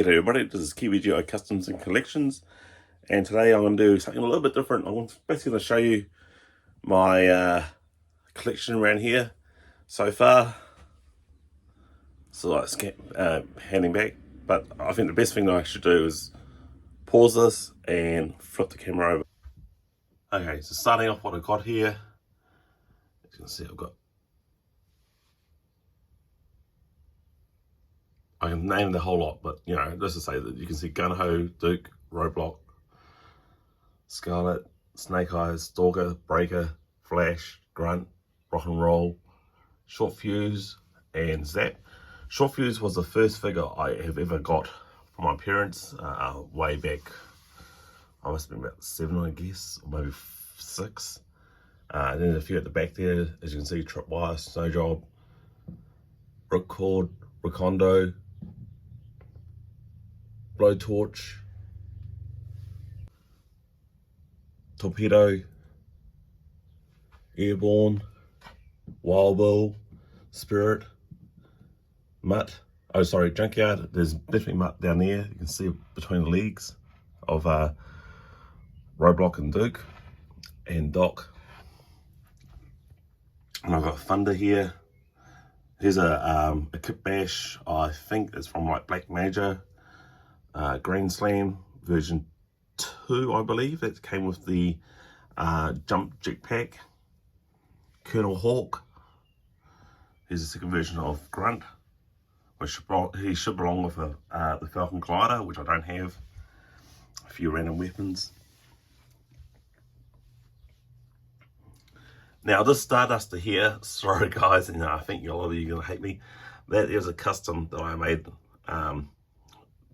G'day everybody, this is KVGI Customs and Collections, and today I'm going to do something a little bit different. I'm basically going to show you my collection around here so far. So like handing back, but I think the best thing that I should do is pause this and flip the camera over. Okay, so starting off what I got here, as you can see I can name the whole lot, but you know, just to say that you can see Gun-Ho, Duke, Roadblock, Scarlet, Snake Eyes, Stalker, Breaker, Flash, Grunt, Rock and Roll, Short Fuse, and Zap. Short Fuse was the first figure I have ever got from my parents way back. I must have been about 7, I guess, or maybe 6. And then a few at the back there, as you can see, Tripwire, Snow Job, Ripcord, Rikondo, Blowtorch, Torpedo, Airborne, Wild Bill, Spirit, Mutt. Oh, sorry, Junkyard. There's definitely Mutt down there. You can see between the legs of Roadblock and Duke, and Doc. And I've got Thunder here. Here's a Kit Bash. I think it's from like Black Major, Green Slam version 2, I believe. That came with the Jump Jetpack. Colonel Hawk. Here's the second version of Grunt, which he should belong with the Falcon Glider, which I don't have. A few random weapons. Now this Starduster here, sorry guys, I think a lot of you are going to hate me. That is a custom that I made,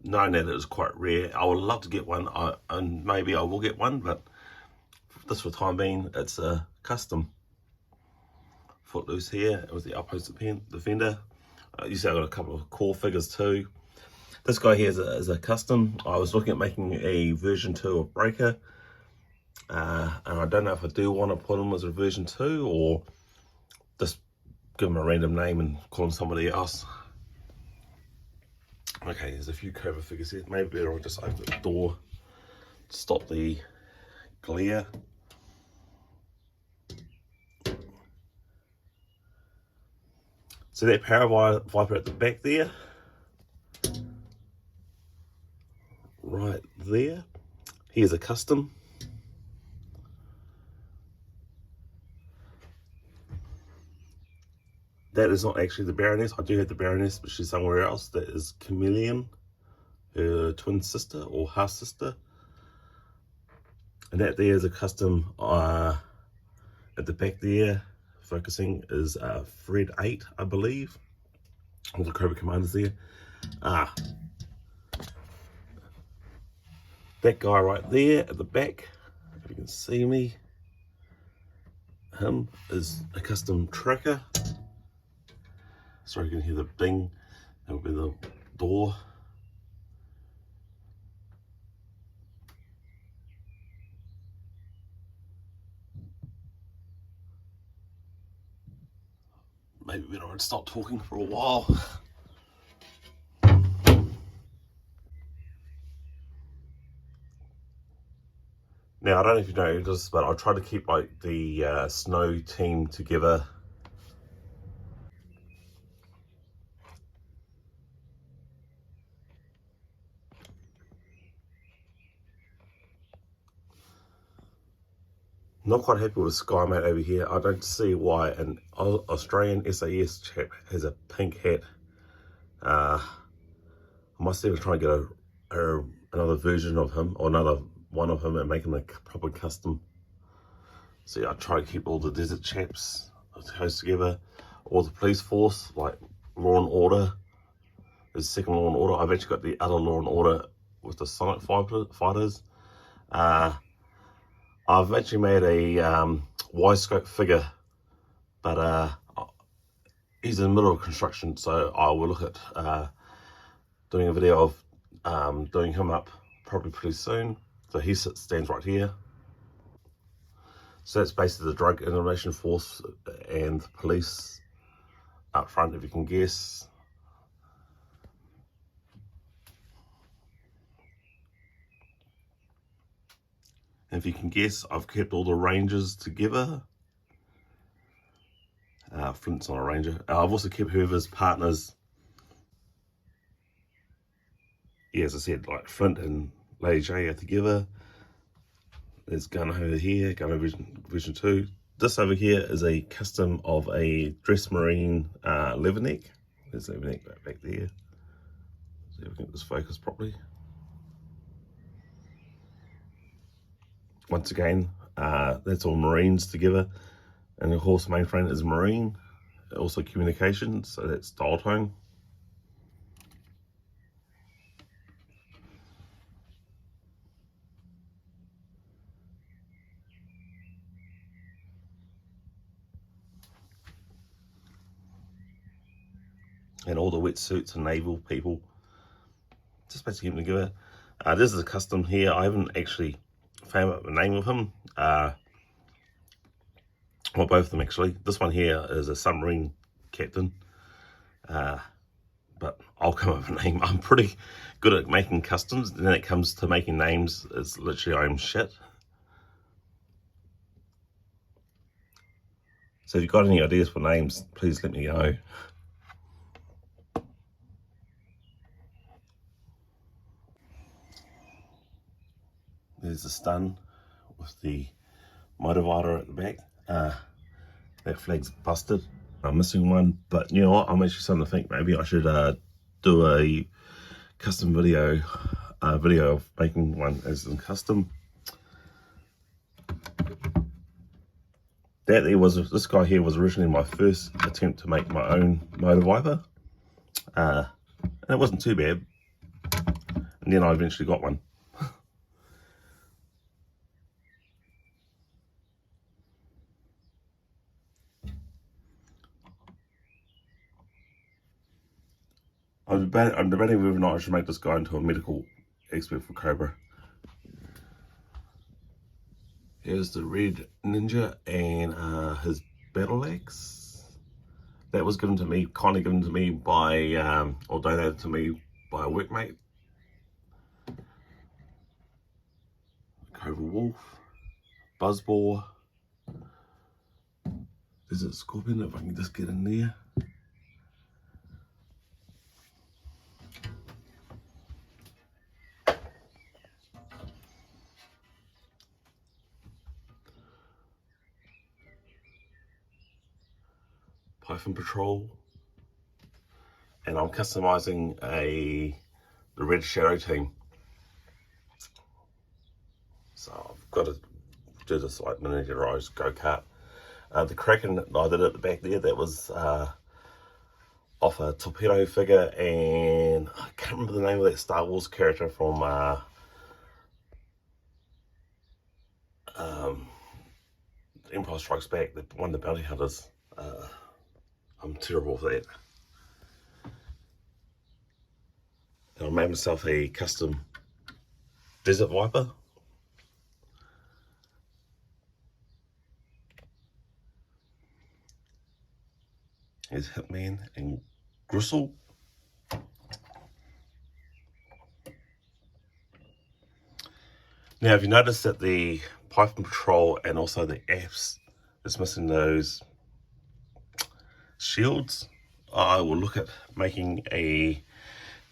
knowing that it is quite rare. I would love to get one, and maybe I will get one, but this for the time being, it's a custom. Footloose here, it was the Outpost Defender. You see I got a couple of core figures too. This guy here is a custom. I was looking at making a version 2 of Breaker. And I don't know if I do want to put him as a version 2 or just give him a random name and call him somebody else. Okay, there's a few Cobra figures here. Maybe better I'll just open the door to stop the glare. So that Power Viper at the back there. Right there. Here's a custom. That is not actually the Baroness. I do have the Baroness, but she's somewhere else. That is Chameleon, her twin sister or half sister. And that there is a custom at the back there, focusing, is Fred 8, I believe. All the Cobra Commanders there. That guy right there at the back, if you can see me, him is a custom tracker. Sorry, you can hear the ding. That will be the door. Maybe we don't stop talking for a while. Now, I don't know if you know this, but I try to keep like the snow team together. Not quite happy with SkyMate over here. I don't see why an Australian SAS chap has a pink hat. I must even try and get another version of him, or another one of him, and make him a proper custom. So yeah, I try to keep all the desert chaps close together, or the police force, like Law and Order. There's second Law and Order. I've actually got the other Law and Order with the Sonic Fighters. I've actually made a wide-scope figure, but he's in the middle of construction, so I will look at doing a video of doing him up probably pretty soon. So he stands right here. So that's basically the Drug Intervention Force and the police up front, if you can guess. And if you can guess, I've kept all the Rangers together. Flint's not a Ranger. I've also kept whoever's partners. Yeah, as I said, like Flint and Lady J are together. There's Gun over here, Gun over Vision 2. This over here is a custom of a Dress Marine leatherneck. There's leatherneck back there. See if we can get this focused properly. Once again, that's all Marines together. And the horse mainframe is Marine. Also communications, so that's dial tone. And all the wetsuits and naval people. Just basically keep them together. This is a custom here. I haven't actually found out the name of him. Well, both of them actually. This one here is a submarine captain. But I'll come up with a name. I'm pretty good at making customs. And then it comes to making names, it's literally I'm shit. So if you've got any ideas for names, please let me know. There's the stun with the motivator at the back. That flag's busted. I'm missing one, but you know what? I'm actually starting to think maybe I should do a custom video, of making one as in custom. This guy here was originally my first attempt to make my own motor viper, and it wasn't too bad. And then I eventually got one. I'm debating whether or not I should make this guy into a medical expert for Cobra. Here's the red ninja and his battle axe. That was given to me, kindly given to me by, or donated to me by a workmate. Cobra wolf, buzzball. There's a scorpion, if I can just get in there. Python Patrol, and I'm customizing the Red Shadow team. So I've got to do this like miniaturized go-kart. The Kraken that I did at the back there, that was off a torpedo figure, and I can't remember the name of that Star Wars character from Empire Strikes Back, one of the bounty hunters. I'm terrible for that. And I made myself a custom Desert Viper. Here's Hitman and Gristle. Now, if you notice that the Python Patrol and also the AFS is missing those shields, I will look at making a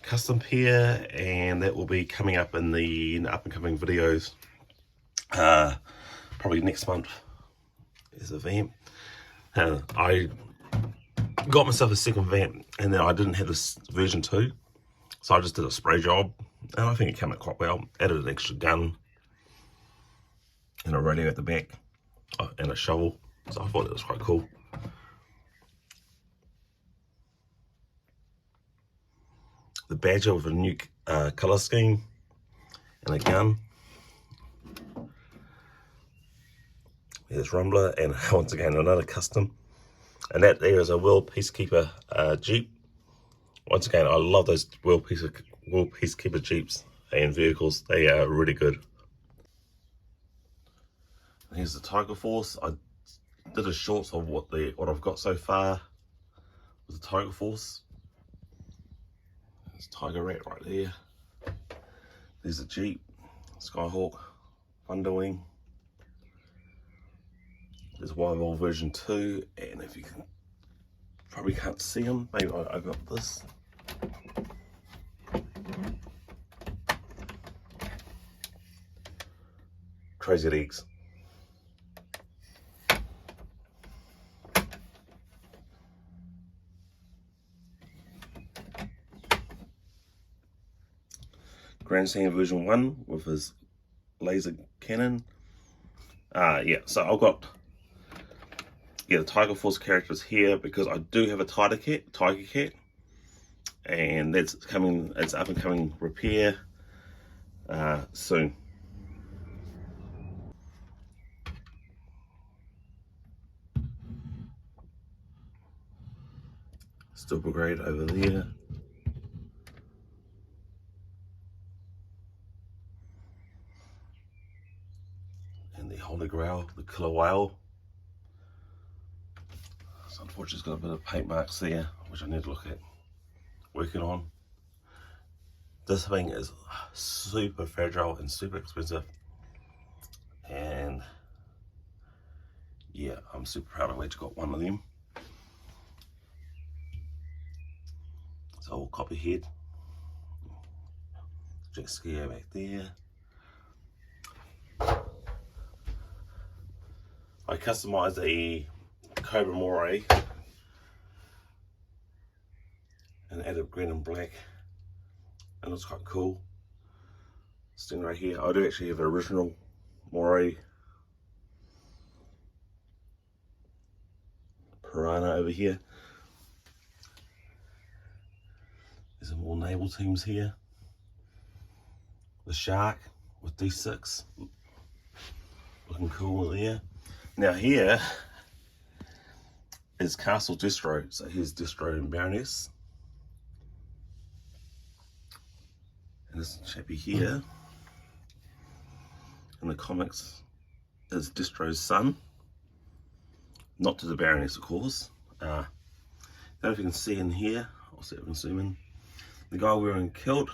custom pair, and that will be coming up in the up and coming videos, probably next month. There's a vamp. I got myself a second vamp, and then I didn't have this version 2, so I just did a spray job, and I think it came out quite well. Added an extra gun and a radio at the back, and a shovel, so I thought it was quite cool. The Badger with a new colour scheme and a gun. There's Rumbler, and once again another custom. And that there is a World Peacekeeper Jeep. Once again, I love those World Peacekeeper Jeeps and vehicles. They are really good. And here's the Tiger Force. I did a short of what I've got so far with the Tiger Force. There's Tiger Rat right there. There's a Jeep, Skyhawk, Underwing. There's Wild version 2, and if you can, probably can't see them, maybe I'll open up this. Crazy Legs. Grandstand version 1 with his laser cannon. Yeah, so I've got the Tiger Force characters here because I do have a Tiger Cat, and that's coming. It's up and coming repair soon. Steel Brigade over there. And the Holy Grail, the Killer Whale. So unfortunately it's got a bit of paint marks there, which I need to look at, working on. This thing is super fragile and super expensive. And yeah, I'm super proud I've actually got one of them. It's old Copperhead. Jack Skier back there. I customized a Cobra moray and added green and black, and it looks quite cool. Stingray here. I do actually have an original moray piranha over here. There's some more naval teams here. The shark with D6, looking cool there. Now here is Castle Destro. So here's Destro and Baroness. And this chappy here in the comics is Destro's son. Not to the Baroness, of course. Don't know if you can see in here. I'll see if I can zoom in. The guy wearing kilt.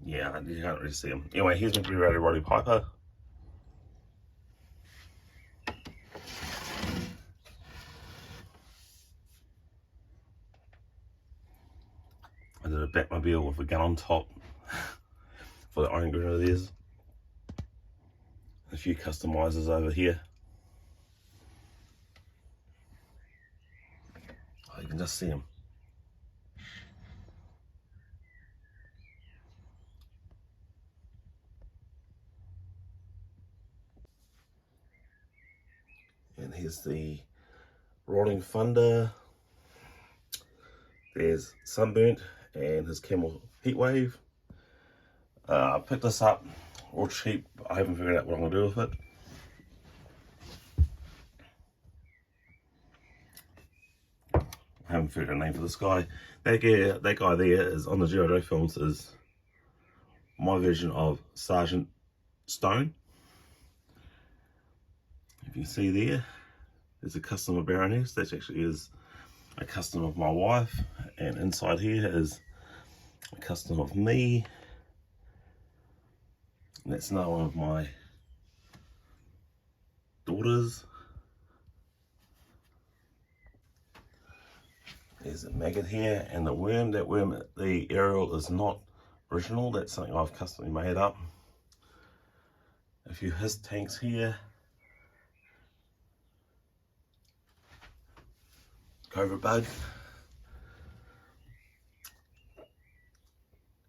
Yeah, you can't really see him. Anyway, here's meant to be Roddy Piper. I did a Batmobile with a gun on top for the Iron Grenadiers. A few customizers over here. Oh, you can just see them. And here's the Rolling Thunder. There's Sunburnt and his Camel Heatwave. I picked this up all cheap. I haven't figured out what I'm going to do with it. I haven't figured out a name for this guy. That guy there is on the G.I. Joe films is my version of Sergeant Stone. If you see there's a custom of Baroness. That actually is a custom of my wife. And inside here is a custom of me. And that's another one of my daughters. There's a maggot here and the worm. That worm, the aerial is not original. That's something I've customly made up. A few his tanks here. Cobra bug.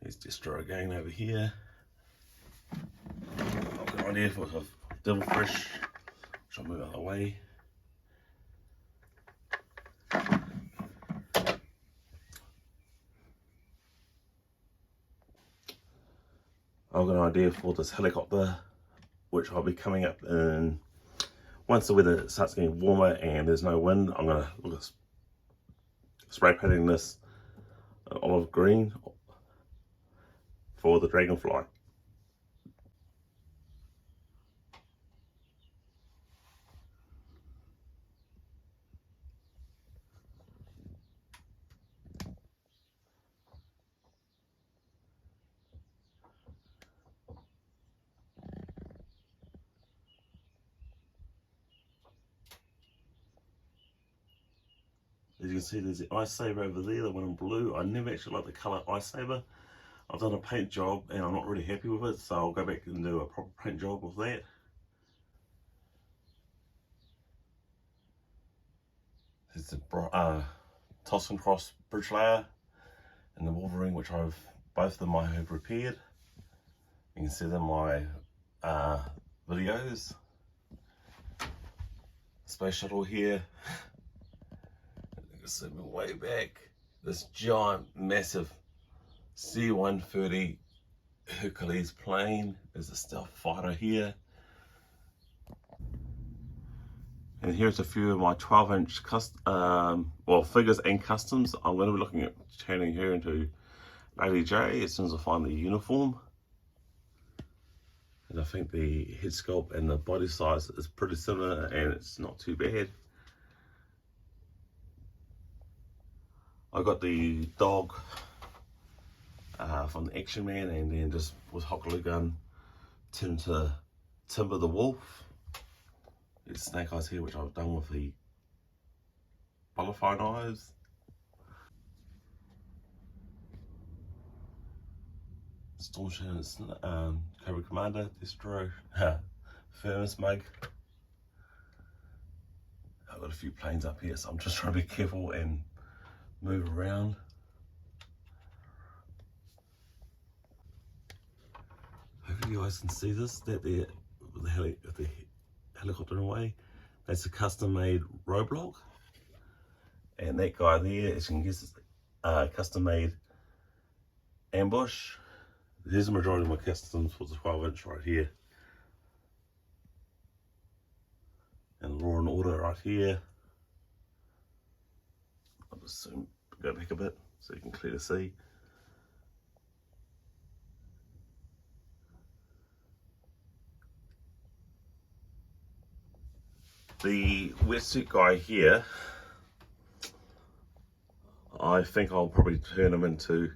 There's Destro again over here. I've got an idea for a Devilfish, which I'll move out of the way. I've got an idea for this helicopter, which I'll be coming up in, once the weather starts getting warmer and there's no wind, I'm going to look at spray painting this olive green for the Dragonfly. you can see, there's the Ice Saber over there, the one in blue. I never actually liked the colour Ice Saber. I've done a paint job and I'm not really happy with it, so I'll go back and do a proper paint job with that. There's the Toss and Cross bridge layer and the Wolverine, which both of them I have repaired. You can see them in my videos. Space shuttle here. Zoom way back. This giant, massive C-130 Hercules plane. There's a stealth fighter here. And here's a few of my 12-inch figures and customs. I'm going to be looking at turning her into Lady J as soon as I find the uniform. And I think the head sculpt and the body size is pretty similar and it's not too bad. I got the dog from the Action Man, and then just with hot glue gun to Timber the Wolf. There's snake eyes here, which I've done with the butterfly knives. Storm Shadow's Cobra Commander, Destro, Furnace mug. I've got a few planes up here, so I'm just trying to be careful and move around. Hopefully you guys can see this, that the helicopter away. That's a custom made roadblock. And that guy there, as you can guess, is a custom made ambush. There's the majority of my customs for the 12-inch right here. And Law and Order right here. I'll just go back a bit so you can clearly see. The wetsuit guy here, I think I'll probably turn him into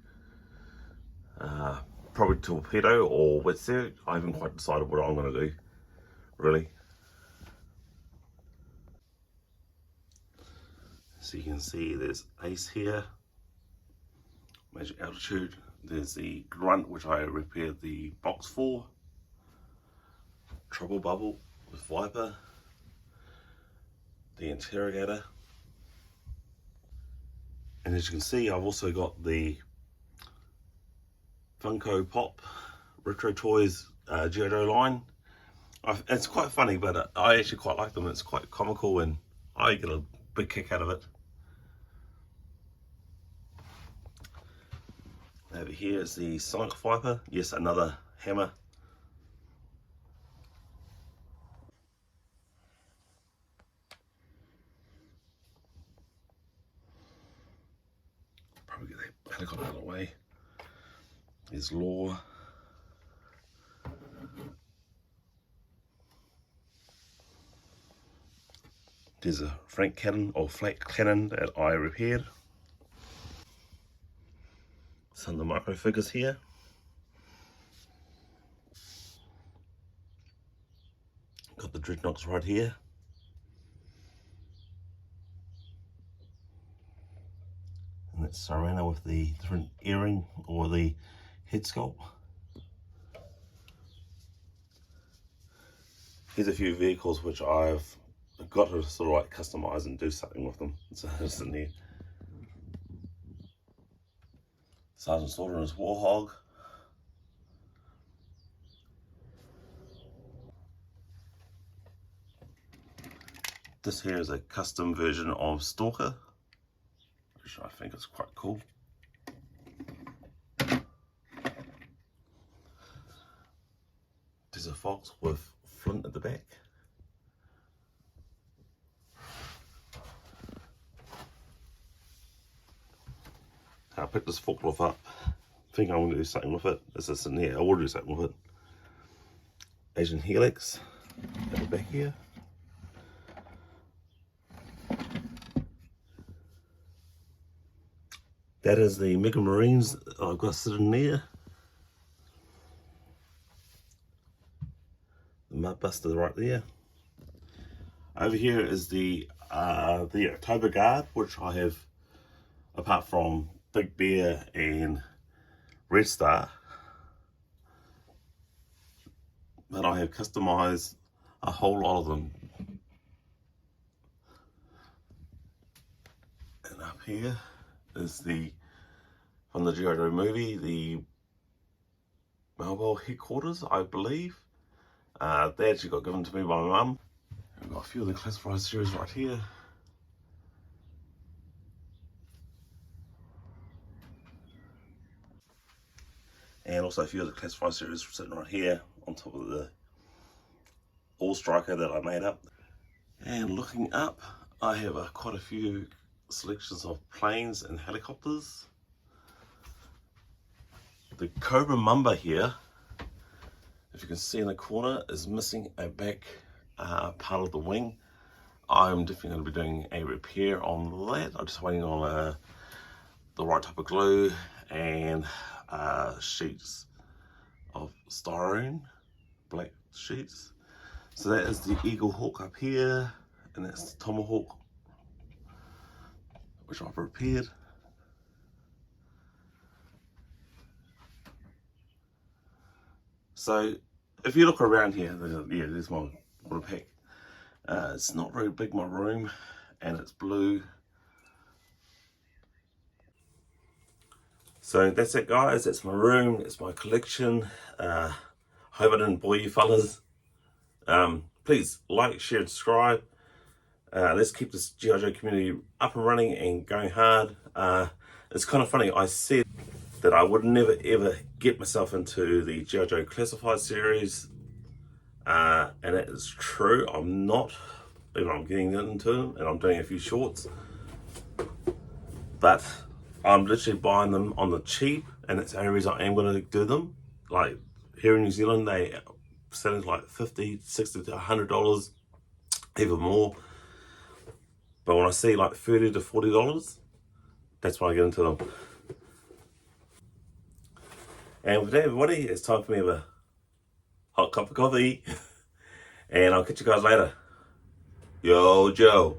probably torpedo or wetsuit. I haven't quite decided what I'm going to do, really. So you can see there's Ace here, Major Altitude. There's the Grunt, which I repaired the box for. Trouble Bubble with Viper. The Interrogator. And as you can see, I've also got the Funko Pop Retro Toys G.I. Joe line. It's quite funny, but I actually quite like them. It's quite comical and I get a big kick out of it. Over here is the Sonic Viper. Yes, another hammer. Probably get that helicopter out of the way. There's Law. There's a Frank cannon or flat cannon that I repaired. Some of the micro figures here. Got the Dreadnoks right here. And that's Serena with the different earring or the head sculpt. Here's a few vehicles which I've got to sort of like customize and do something with them. So it's in there. Sergeant Slaughter and his Warhog. This here is a custom version of Stalker, which I think is quite cool. There's a Fox with Flint at the back. I picked this forklift up. I think I'm going to do something with it. This is in here. I will do something with it. Asian Helix at the back here. That is the Mega Marines I've got sitting there. The Mudbuster right there. Over here is the October Guard, which I have apart from Big Bear and Red Star, but I have customized a whole lot of them. And up here is from the G.I. Joe movie, the naval headquarters, I believe. They actually got given to me by my mum. We've got a few of the classified series right here. And also a few of the classified series sitting right here on top of the All Striker that I made up. And looking up, I have quite a few selections of planes and helicopters. The Cobra Mamba here, if you can see in the corner, is missing a back part of the wing. I'm definitely going to be doing a repair on that. I'm just waiting on the right type of glue and sheets of styrene, black sheets. So that is the Eagle Hawk up here, and that's the Tomahawk, which I've repaired. So if you look around here, there's my water pack. It's not very big, my room, and it's blue. So that's it, guys. That's my room. It's my collection. Hope I didn't bore you fellas. Please like, share, and subscribe. Let's keep this G.I. Joe community up and running and going hard. It's kind of funny, I said that I would never ever get myself into the G.I. Joe Classified series, and it is true. I'm not, I'm getting into them and I'm doing a few shorts, but I'm literally buying them on the cheap, and that's the only reason I am going to do them. Like here in New Zealand, they selling like $50, $60 to $100, even more. But when I see like $30 to $40, that's when I get into them. And with that, everybody, it's time for me to have a hot cup of coffee. And I'll catch you guys later. Yo, Joe.